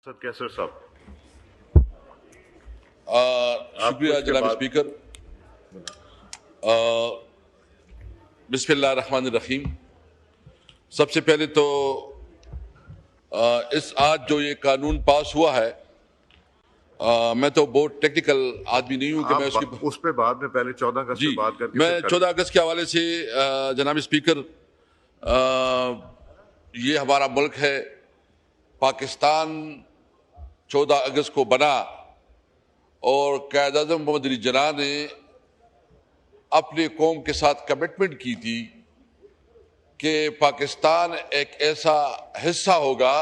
Sir कैसर साहब शुक्रिया जनाब स्पीकर। बिस्मिल्लाहिर्रहमानिर्रहीम। सबसे पहले तो इस आज जो ये कानून पास हुआ है, मैं तो बहुत टेक्निकल आदमी नहीं हूं कि मैं उसकी उस पे बाद में पहले 14 अगस्त जी पे बात करके मैं 14 अगस्त के हवाले से जनाब स्पीकर, ये हमारा मुल्क है, पाकिस्तान 14 अगस्त को बना और क़ायद-ए-आज़म मोहम्मद अली जिन्ना ने अपनी कौम के साथ कमिटमेंट की थी कि पाकिस्तान एक ऐसा हिस्सा होगा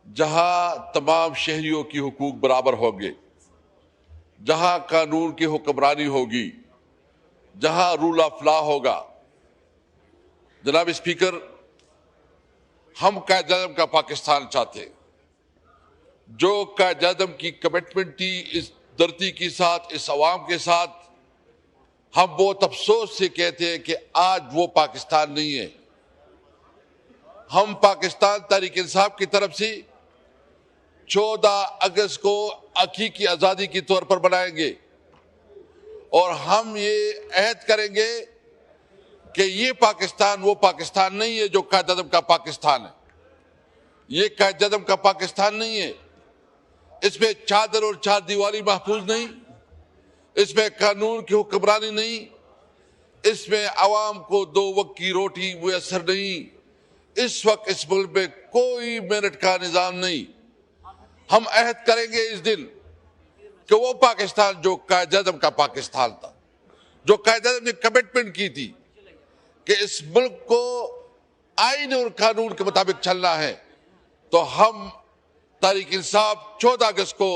जहां तमाम शहरियों की हुकूक बराबर होंगे, जहां कानून की हुक्मरानी होगी, जहां रूल ऑफ लॉ होगा। जनाब स्पीकर, हम क़ायद-ए-आज़म का पाकिस्तान चाहते हैं, जो क़ायद-ए-आज़म की कमिटमेंट थी इस धरती के साथ, इस अवाम के साथ। हम बहुत अफसोस से कहते हैं कि आज वो पाकिस्तान नहीं है। हम पाकिस्तान तहरीक इंसाफ की तरफ से 14 अगस्त को हकीकी आज़ादी के तौर पर बनाएंगे और हम ये अहद करेंगे कि ये पाकिस्तान वो पाकिस्तान नहीं है जो क़ायद-ए-आज़म का पाकिस्तान है। ये क़ायद-ए-आज़म का पाकिस्तान नहीं है। इसमें चादर और चार दीवारी महफूज नहीं, इसमें कानून की हुक्मरानी नहीं, इसमें अवाम को 2 वक्त की रोटी मुयसर नहीं। इस वक्त इस मुल्क में कोई मेरिट का निज़ाम नहीं। हम अहद करेंगे इस दिन कि वो पाकिस्तान जो क़ायद-ए-आज़म का पाकिस्तान था, जो क़ायद-ए-आज़म ने कमिटमेंट की थी कि इस मुल्क को आईन और कानून के मुताबिक चलना है, तो हम तहरीक इंसाफ 14 अगस्त को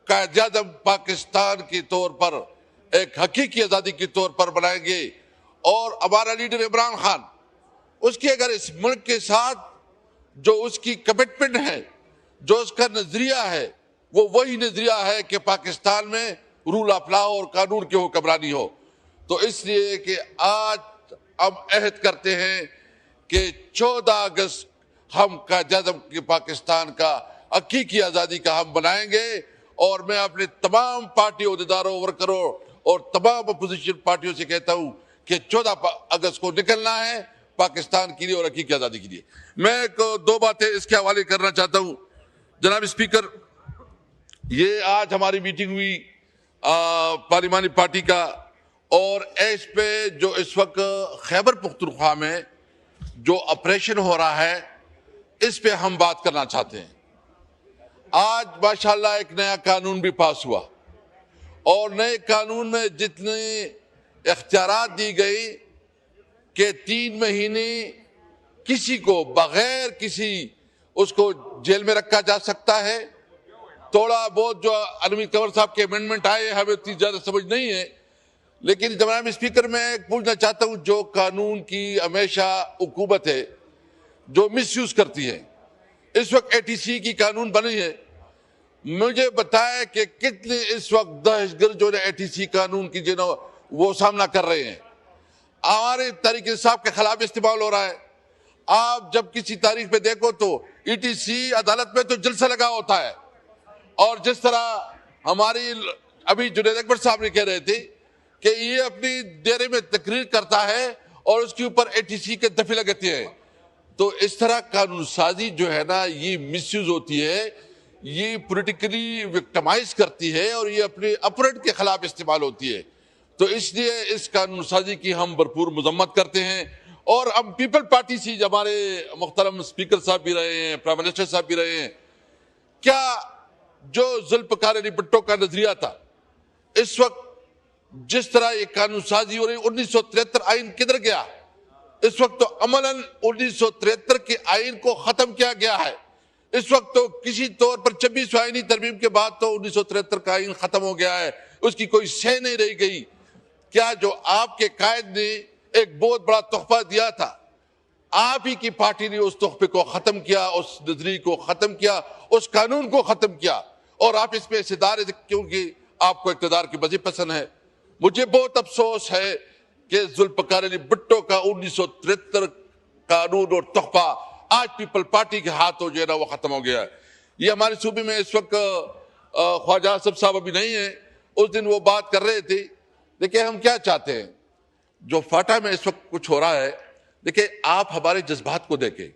क़ायद-ए-आज़म पाकिस्तान के तौर पर एक हकीकी आज़ादी के तौर पर बनाएंगे। और हमारा लीडर इमरान खान, उसकी अगर इस मुल्क के साथ जो उसकी कमिटमेंट है, जो उसका नजरिया है, वो वही नजरिया है कि पाकिस्तान में रूल ऑफ लॉ और कानून की हुक्मरानी हो। तो इसलिए कि आज हम अहद करते हैं कि 14 अगस्त हम क़ायद-ए-आज़म के पाकिस्तान का हकीकी आज़ादी का हम बनाएंगे। और मैं अपने तमाम पार्टी अहदेदारों, वर्करों और तमाम अपोजिशन पार्टियों से कहता हूं कि 14 अगस्त को निकलना है पाकिस्तान के लिए और हकीकी आज़ादी के लिए। मैं 2 बातें इसके हवाले करना चाहता हूं जनाब स्पीकर। ये आज हमारी मीटिंग हुई पार्लिमानी पार्टी का, और इस पे जो इस वक्त खैबर पख्तूनख्वा में जो ऑपरेशन हो रहा है, इस पे हम बात करना चाहते हैं। आज माशाल्लाह एक नया कानून भी पास हुआ और नए कानून में जितने इख्तियारात दी गई कि 3 महीने किसी को बगैर किसी उसको जेल में रखा जा सकता है। थोड़ा बहुत जो अनवी कंवर साहब के अमेंडमेंट आए, हमें इतनी ज्यादा समझ नहीं है, लेकिन जनाब स्पीकर मैं पूछना चाहता हूं, जो कानून की हमेशा हुकूमत है जो मिसयूज करती है, इस वक्त ATC की कानून बनी है, मुझे बताया कि कितने इस वक्त दहशतगर्द जो है ATC कानून की जो वो सामना कर रहे हैं, हमारे तहरीक इंसाफ के खिलाफ इस्तेमाल हो रहा है। आप जब किसी तारीख पे देखो तो ETC अदालत में तो जलसा लगा होता है, और जिस तरह हमारी अभी जुनैद अकबर साहब ने कह रहे थे कि ये अपनी डेरे में तकरीर करता है और उसके ऊपर ATC के दफे लगते हैं। तो इस तरह कानून साजी जो है ना, ये मिसयूज होती है, ये पॉलिटिकली विक्टिमाइज करती है और ये अपने अपोनेंट के खिलाफ इस्तेमाल होती है। तो इसलिए इस कानून साजी की हम भरपूर मजम्मत करते हैं। और हम पीपल पार्टी से, हमारे मुख्तरम स्पीकर साहब भी रहे हैं, प्राइम मिनिस्टर साहब भी रहे हैं, क्या जो जुल्फ़िकार अली भुट्टो का नजरिया था, इस वक्त जिस तरह ये कानून साजी हो रही, 1973 आइन किधर गया? इस वक्त तो अमलन 1973 के आइन को खत्म किया गया है। इस वक्त तो किसी तौर पर 26वीं आईनी तरमीम के बाद तो 1973 का आइन खत्म हो गया है, उसकी कोई सह नहीं रह गई। क्या जो आपके कायद ने एक बहुत बड़ा तोहफा दिया था, आप ही की पार्टी ने उस तोहफे को खत्म किया, उस नजरिए को खत्म किया, उस कानून को खत्म किया, और आप इसमें हिस्सेदार है क्योंकि आपको इक़्तिदार की मज़ीद पसंद है। मुझे बहुत अफसोस है कि जुल्फ़िकार अली भुट्टो का 1973 कानून और तोहफा आज पीपल पार्टी के हाथों जो है ना वो खत्म हो गया है। ये हमारे सूबे में इस वक्त ख्वाजा आसफ साहब अभी नहीं है, उस दिन वो बात कर रहे थे। देखिए हम क्या चाहते हैं, जो फाटा में इस वक्त कुछ हो रहा है, देखिए आप हमारे जज्बात को देखें,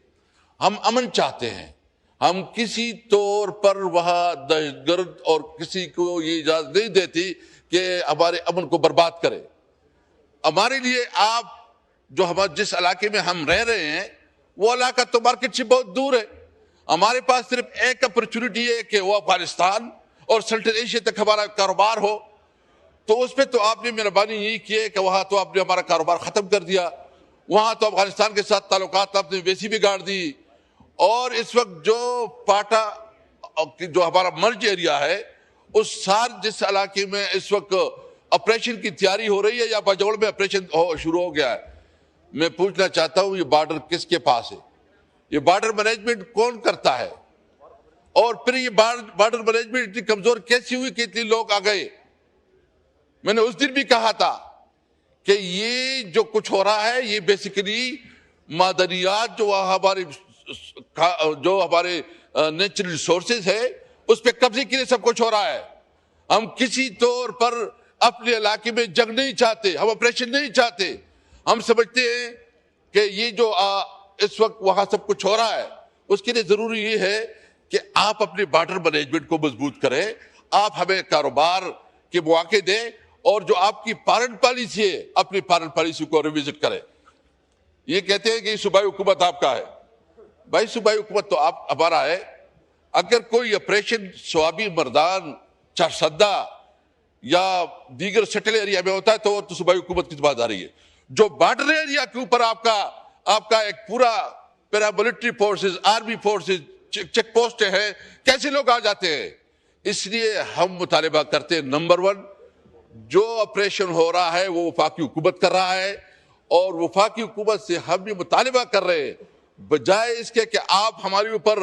हम अमन चाहते हैं, हम किसी तौर पर वहां दहशतगर्द और किसी को ये इजाजत नहीं देती कि हमारे अमन को बर्बाद करे। हमारे लिए आप जो हमारे जिस इलाके में हम रह रहे हैं वो इलाका तो मार्केट से बहुत दूर है। हमारे पास सिर्फ एक अपॉर्चुनिटी है कि वो अफगानिस्तान और सेंट्रल एशिया तक हमारा कारोबार हो। तो उस पर तो आपने मेहरबानी यही की है कि वहां तो आपने हमारा कारोबार खत्म कर दिया, वहां तो अफगानिस्तान के साथ ताल्लुकात आपने वैसी बिगाड़ दी। और इस वक्त जो पाटा जो हमारा मर्ज एरिया है, उस सार जिस इलाके में इस वक्त ऑपरेशन की तैयारी हो रही है या बाजौड़ में ऑपरेशन शुरू हो गया है, मैं पूछना चाहता हूं ये बॉर्डर किसके पास है, ये बॉर्डर मैनेजमेंट कौन करता है, और फिर ये बॉर्डर मैनेजमेंट इतनी कमजोर कैसी हुई कि इतने लोग आ गए। मैंने उस दिन भी कहा था कि ये जो कुछ हो रहा है ये बेसिकली मादनियात जो हमारे नेचुरल रिसोर्सेज है उस पर कब्जे के लिए सब कुछ हो रहा है। हम किसी तौर पर अपने इलाके में जंग नहीं चाहते, हम ऑपरेशन नहीं चाहते। हम समझते हैं कि ये जो इस वक्त वहां सब कुछ हो रहा है उसके लिए जरूरी ये है कि आप अपने बॉर्डर मैनेजमेंट को मजबूत करें, आप हमें कारोबार के मौके दें, और जो आपकी फॉरेन पॉलिसी है अपनी फॉरेन पॉलिसी को रिविजिट करें। ये कहते हैं कि सूबाई हुकूमत आपका है, भाई सूबाई हुकूमत तो आप हमारा है। अगर कोई ऑपरेशन स्वाबी मर्दान चारसद्दा या दीगर सेटल एरिया में होता है तो सूबाई हुकूमत की जिम्मेदारी है। जो बॉर्डर एरिया के ऊपर आपका एक पूरा paramilitary forces, army forces, check post है, कैसे लोग आ जाते हैं। इसलिए हम मुतालिबा करते हैं, नंबर 1 जो ऑपरेशन हो रहा है वो वफाकी हुकूमत कर रहा है, और वफाकी हुकूमत से हम भी मुतालिबा कर रहे हैं बजाय इसके कि आप हमारे ऊपर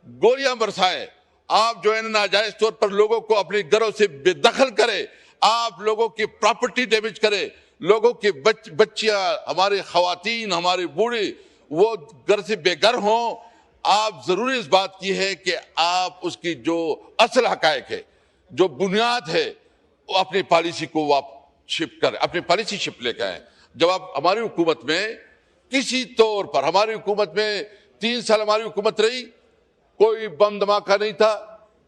गोलियां बरसाएं, आप जो है नाजायज तौर पर लोगों को अपने घरों से बेदखल करें, आप लोगों की प्रॉपर्टी डैमेज करें, लोगों की बच्चियां, हमारे खवातीन, हमारे बूढ़े वो घर से बेघर हों। आप जरूरी इस बात की है कि आप उसकी जो असल हकायक है, जो बुनियाद है, वो अपनी पॉलिसी को आप शिफ्ट करें, अपनी पॉलिसी शिफ्ट लेकर आए। जब आप हमारी हुकूमत में किसी तौर पर, हमारी हुकूमत में 3 साल हमारी हुकूमत रही, कोई बम धमाका नहीं था,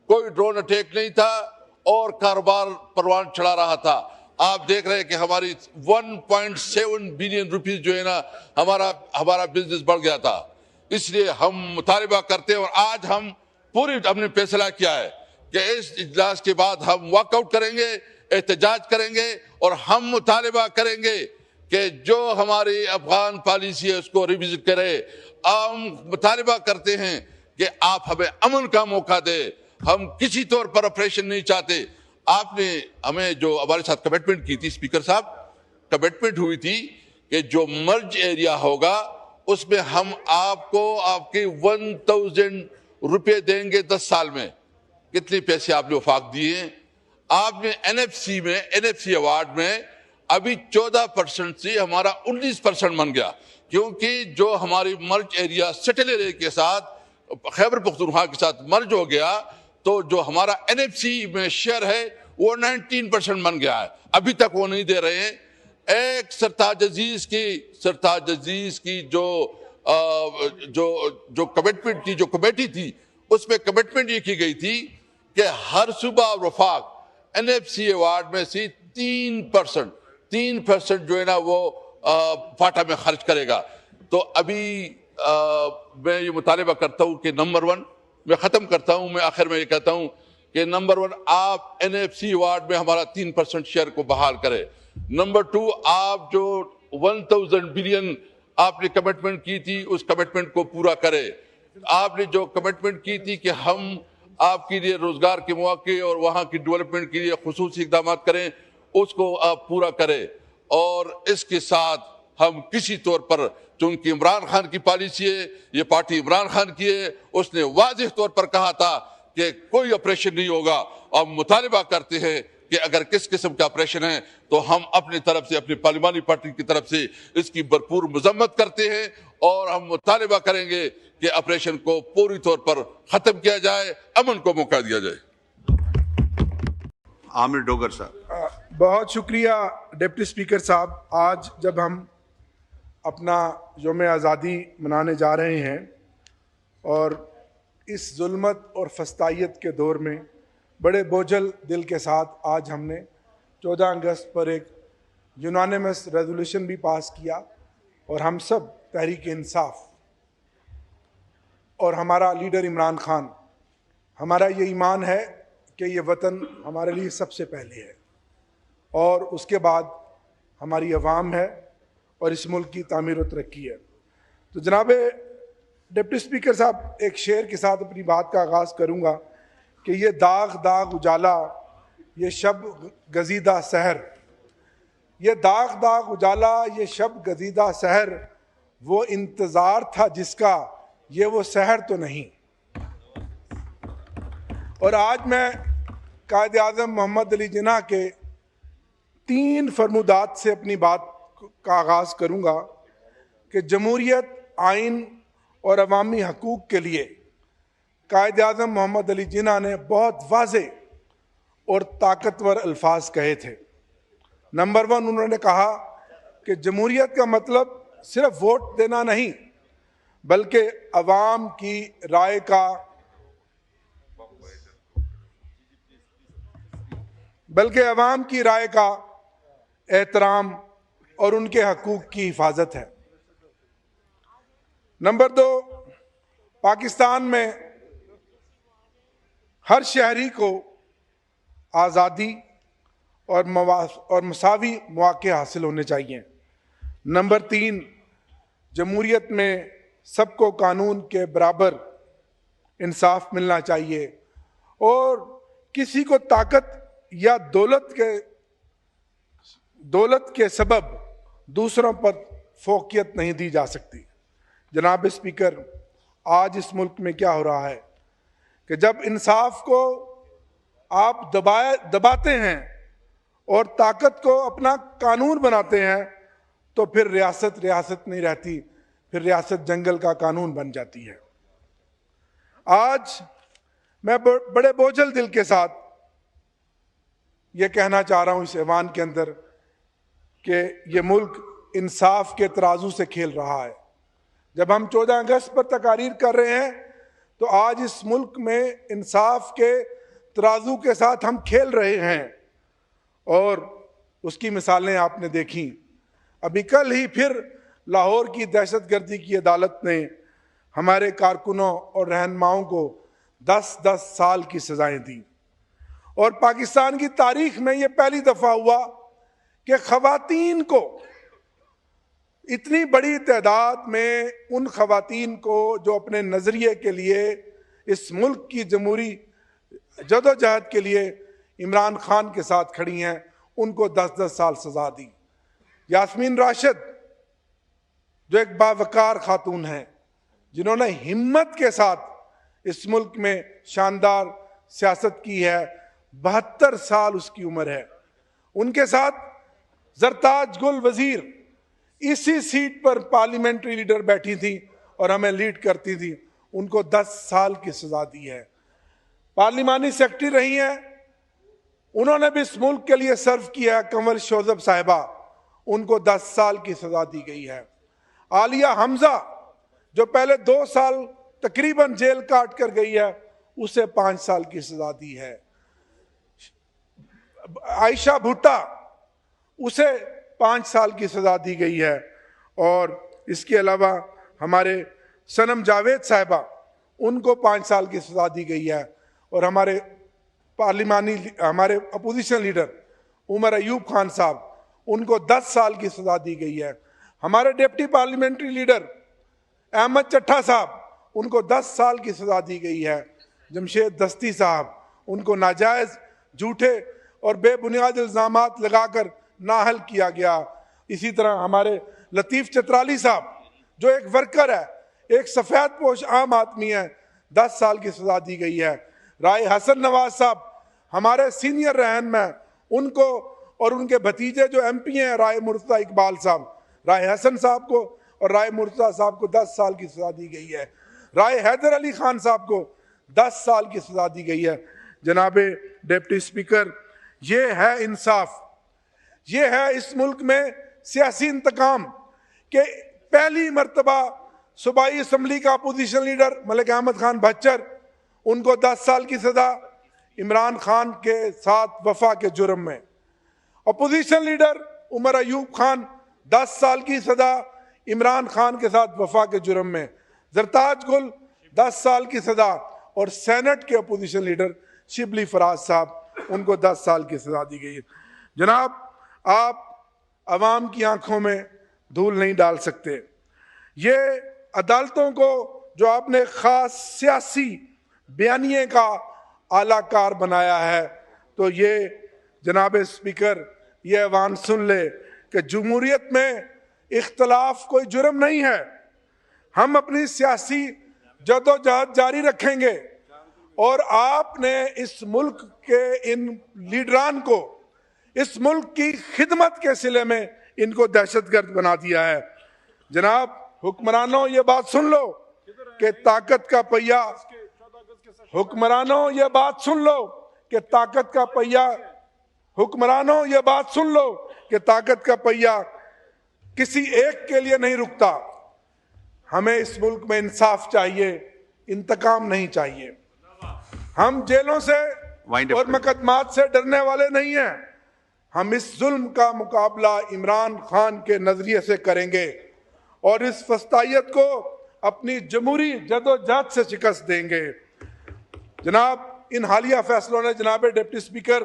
कोई ड्रोन अटैक नहीं था, और कारोबार परवान चढ़ा रहा था। आप देख रहे हैं कि हमारी 1.7 बिलियन रुपीस जो है ना हमारा बिजनेस बढ़ गया था। इसलिए हम मुतालिबा करते हैं, और आज हम पूरी हमने फैसला किया है कि इस इजलास के बाद हम वॉकआउट करेंगे, एहतजाज करेंगे, और हम मुतालिबा करेंगे कि जो हमारी अफगान पॉलिसी है उसको रिविजिट करें। हम मुतालिबा करते हैं कि आप हमें अमन का मौका दें, हम किसी तौर पर ऑपरेशन नहीं चाहते। आपने हमें जो हमारे साथ कमिटमेंट की थी स्पीकर साहब, कमिटमेंट हुई थी कि जो मर्ज एरिया होगा उसमें हम आपको आपके 1000 रुपये देंगे 10 साल में। कितने पैसे आपने वफाक दिए? आपने एनएफसी अवार्ड में अभी 14% से हमारा 19% बन गया, क्योंकि जो हमारी मर्ज एरिया सेटल एरिया के साथ खैबर पख्तूनख्वा के साथ मर्ज हो गया, तो जो हमारा एनएफसी में शेयर है वो 19% बन गया है। अभी तक वो नहीं दे रहे हैं। एक सरताज अजीज की जो कमिटमेंट थी, जो कमेटी थी, उसमें कमिटमेंट ये की गई थी कि हर सूबा वफाक एनएफसी अवार्ड में से 3% जो है ना वो फाटा में खर्च करेगा। तो अभी मैं ये मुतालिबा करता हूँ कि नंबर 1, मैं ख़त्म करता हूँ, मैं आखिर में ये कहता हूँ कि नंबर 1 आप एनएफसी अवार्ड में हमारा 3% शेयर को बहाल करें। नंबर 2, आप जो 1000 बिलियन आपने कमिटमेंट की थी उस कमिटमेंट को पूरा करें। आपने जो कमिटमेंट की थी कि हम आपके लिए रोजगार के मौके और वहाँ की डेवलपमेंट के लिए खुसूसी इक़दाम करें, उसको आप पूरा करें। और इसके साथ हम किसी तौर पर, चूंकि इमरान खान की पॉलिसी है, ये पार्टी इमरान खान की है, उसने वाज़ेह तौर पर कहा था कि कोई ऑपरेशन नहीं होगा। हम मुतालिबा करते हैं कि अगर किस किस्म का ऑपरेशन है तो हम अपनी तरफ से, अपनी पार्लिमानी पार्टी की तरफ से इसकी भरपूर मजम्मत करते हैं, और हम मुतालिबा करेंगे कि ऑपरेशन को पूरी तौर पर खत्म किया जाए, अमन को मौका दिया जाए। आमिर डोगर साहब। बहुत शुक्रिया डिप्टी स्पीकर साहब। आज जब हम अपना यौम आज़ादी मनाने जा रहे हैं और इस जुल्मत और फस्तायत के दौर में बड़े बोझल दिल के साथ आज हमने 14 अगस्त पर एक यूनानिमस रेजोल्यूशन भी पास किया और हम सब तहरीक इंसाफ और हमारा लीडर इमरान खान, हमारा ये ईमान है कि ये वतन हमारे लिए सबसे पहले है और उसके बाद हमारी अवाम है और इस मुल्क की तामीर और तरक्की है। तो जनाब डिप्टी स्पीकर साहब, एक शेर के साथ अपनी बात का आगाज़ करूँगा कि ये दाग दाग उजाला, ये शब गजीदा सहर, ये दाग दाग उजाला, ये शब गजीदा सहर, वो इंतज़ार था जिसका, ये वो सहर तो नहीं। और आज मैं कायद आज़म मोहम्मद अली जिन्ना के 3 फरमुदात से अपनी बात का आगाज़ करूँगा कि जमहूरियत, आइन और अवामी हकूक़ के लिए कायद आज़म मोहम्मद अली जिन्ना ने बहुत वाज़े और ताकतवर अल्फाज कहे थे। नंबर 1, उन्होंने कहा कि जमहूरियत का मतलब सिर्फ वोट देना नहीं, बल्कि अवाम की राय का एहतराम और उनके हकूक़ की हिफाजत है। नंबर 2, पाकिस्तान में हर शहरी को आज़ादी और मसावी मौक़े हासिल होने चाहिए। नंबर 3, जमहूरियत में सबको कानून के बराबर इंसाफ मिलना चाहिए और किसी को ताकत या दौलत के सबब दूसरों पर फोकियत नहीं दी जा सकती। जनाब स्पीकर, आज इस मुल्क में क्या हो रहा है कि जब इंसाफ को आप दबाते हैं और ताकत को अपना कानून बनाते हैं तो फिर रियासत नहीं रहती, फिर रियासत जंगल का कानून बन जाती है। आज मैं बड़े बोझल दिल के साथ ये कहना चाह रहा हूँ इस ऐवान के अंदर कि ये मुल्क इंसाफ के तराजू से खेल रहा है। जब हम 14 अगस्त पर तकारीर कर रहे हैं तो आज इस मुल्क में इंसाफ के तराजू के साथ हम खेल रहे हैं और उसकी मिसालें आपने देखी। अभी कल ही फिर लाहौर की दहशतगर्दी की अदालत ने हमारे कारकुनों और रहनुमाओं को 10-10 साल की सजाएं दी और पाकिस्तान की तारीख में यह पहली दफ़ा हुआ कि ख़वातीन को, इतनी बड़ी तादाद में उन ख़वातीन को जो अपने नज़रिए के लिए इस मुल्क की जमहूरी जदोजहद के लिए इमरान खान के साथ खड़ी हैं, उनको 10-10 साल सज़ा दी। यास्मीन राशिद जो एक बावकार खातून हैं, जिन्होंने हिम्मत के साथ इस मुल्क में शानदार सियासत की है, 72 साल उसकी उम्र है। उनके साथ जरताज गुल वजीर इसी सीट पर पार्लियामेंट्री लीडर बैठी थी और हमें लीड करती थी, उनको 10 साल की सजा दी है। पार्लिमानी सेक्रेटरी रही हैं, उन्होंने भी इस मुल्क के लिए सर्व किया, कंवल शोजब साहिबा, उनको 10 साल की सजा दी गई है। आलिया हमजा जो पहले 2 साल तकरीबन जेल काट कर गई है, उसे 5 साल की सजा दी है। आयशा भुट्टा, उसे 5 साल की सजा दी गई है। और इसके अलावा हमारे सनम जावेद साहिबा, उनको 5 साल की सजा दी गई है। और हमारे हमारे अपोजिशन लीडर उमर अयूब खान साहब, उनको 10 साल की सजा दी गई है। हमारे deputy parliamentary leader Ahmed Chattha sahab, उनको 10 साल की सजा दी गई है। जमशेद दस्ती साहब, उनको नाजायज़, झूठे और बेबुनियाद इल्ज़ामात लगाकर नाअहल किया गया। इसी तरह हमारे लतीफ़ चतराली साहब जो एक वर्कर है, एक सफ़ेद पोश आम आदमी है, 10 साल की सजा दी गई है। राय हसन नवाज साहब हमारे सीनियर रहनुमा, उनको और उनके भतीजे जो MP हैं राय मुर्तज़ा इकबाल साहब, राय हसन साहब को और राय मुर्तज़ा साहब को 10 साल की सजा दी गई है। राय हैदर अली खान साहब को 10 साल की सजा दी गई है। जनाब डिप्टी स्पीकर, ये है इंसाफ, ये है इस मुल्क में सियासी इंतकाम के पहली मर्तबा सूबाई असम्बली का अपोजिशन लीडर मलिक अहमद खान भच्चर, उनको 10 साल की सजा इमरान खान के साथ वफा के जुर्म में। अपोजिशन लीडर उमर अयूब खान 10 साल की सजा इमरान खान के साथ वफा के जुर्म में। जरताज गुल 10 साल की सजा, और सेनेट के अपोजिशन लीडर शिबली फराज साहब, उनको 10 साल की सजा दी गई है। जनाब, आप अवाम की आंखों में धूल नहीं डाल सकते। ये अदालतों को जो आपने खास सियासी बयानिए का आलाकार बनाया है, तो ये जनाब स्पीकर, ये ऐवान सुन ले कि जमहूरियत में इख्तलाफ कोई जुर्म नहीं है। हम अपनी सियासी जदोजहद जारी रखेंगे, और आपने इस मुल्क के इन लीडरान को इस मुल्क की खिदमत के सिले में इनको दहशतगर्द बना दिया है। जनाब हुक्मरानों, ये बात सुन लो कि ताकत का पहिया, हुक्मरानों ये बात सुन लो कि ताकत का पहिया, हुक्मरानों ये बात सुन लो कि ताकत का पहिया किसी एक के लिए नहीं रुकता। हमें इस मुल्क में इंसाफ चाहिए, इंतकाम नहीं चाहिए। हम जेलों से और मुकदमात से डरने वाले नहीं हैं। हम इस जुल्म का मुकाबला इमरान खान के नजरिए से करेंगे और इस फस्तायत को अपनी जमहूरी जदोजहद से शिकस्त देंगे। जनाब, इन हालिया फैसलों ने, जनाब डिप्टी स्पीकर,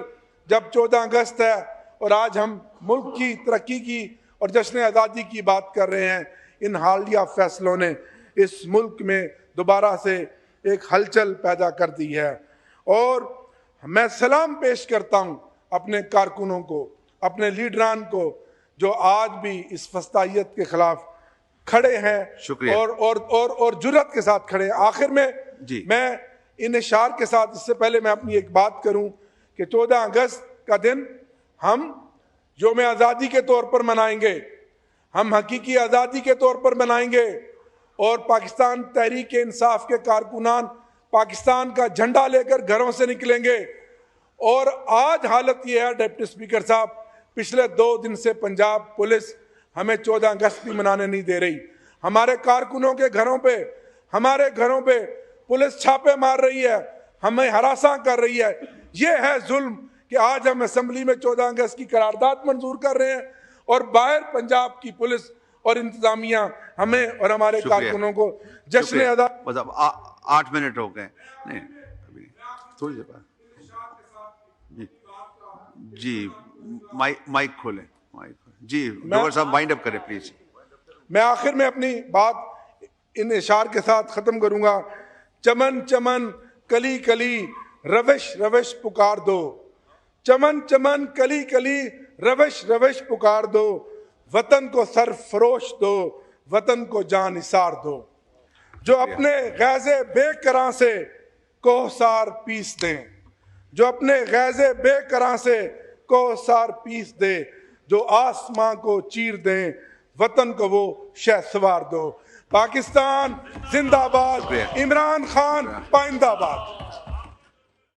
जब 14 अगस्त है और आज हम मुल्क की तरक्की की और जश्न आज़ादी की बात कर रहे हैं, इन हालिया फैसलों ने इस मुल्क में दोबारा से एक हलचल पैदा कर दी है। और मैं सलाम पेश करता हूं अपने कारकुनों को, अपने लीडरान को, जो आज भी इस फस्तायत के खिलाफ खड़े हैं और जुर्रत के साथ खड़े हैं। आखिर में मैं इन इशार के साथ, इससे पहले मैं अपनी एक बात करूं कि 14 अगस्त का दिन हम यौम आज़ादी के तौर पर मनाएंगे, हम हकीकी आज़ादी के तौर पर मनाएंगे, और पाकिस्तान तहरीक इंसाफ के कारकुनान पाकिस्तान का झंडा लेकर घरों से निकलेंगे। और आज हालत यह है डिप्टी स्पीकर साहब, पिछले 2 दिन से पंजाब पुलिस हमें 14 अगस्त भी मनाने नहीं दे रही। हमारे कारकुनों के घरों पे, हमारे घरों पे पुलिस छापे मार रही है, हमें हरासा कर रही है। ये है जुल्म कि आज हम असेंबली में 14 अगस्त की करारदाद मंजूर कर रहे हैं और बाहर पंजाब की पुलिस और इंतजामिया हमें और हमारे कारकुनों को जश्न आज़ादी। बस अब 8 मिनट हो गए। नहीं, अभी थोड़ी देर बाद। जी, माइक खोलें, माइक। जी डॉक्टर साहब, वाइंड अप करें प्लीज। मैं आखिर में अपनी बात इन इशार के साथ खत्म करूंगा। चमन चमन कली कली रविश रविश पुकार दो, चमन चमन कली कली रविश रविश पुकार दो, वतन को सरफरोश दो, वतन को जान निसार दो। जो अपने गैज़े बेकरां से कोहसार पीस दें, जो अपने गैज़े बेकरां से कोहसार पीस दे, जो आसमां को चीर दें, वतन को वो शहसवार दो। पाकिस्तान जिंदाबाद, इमरान खान पाइंदाबाद।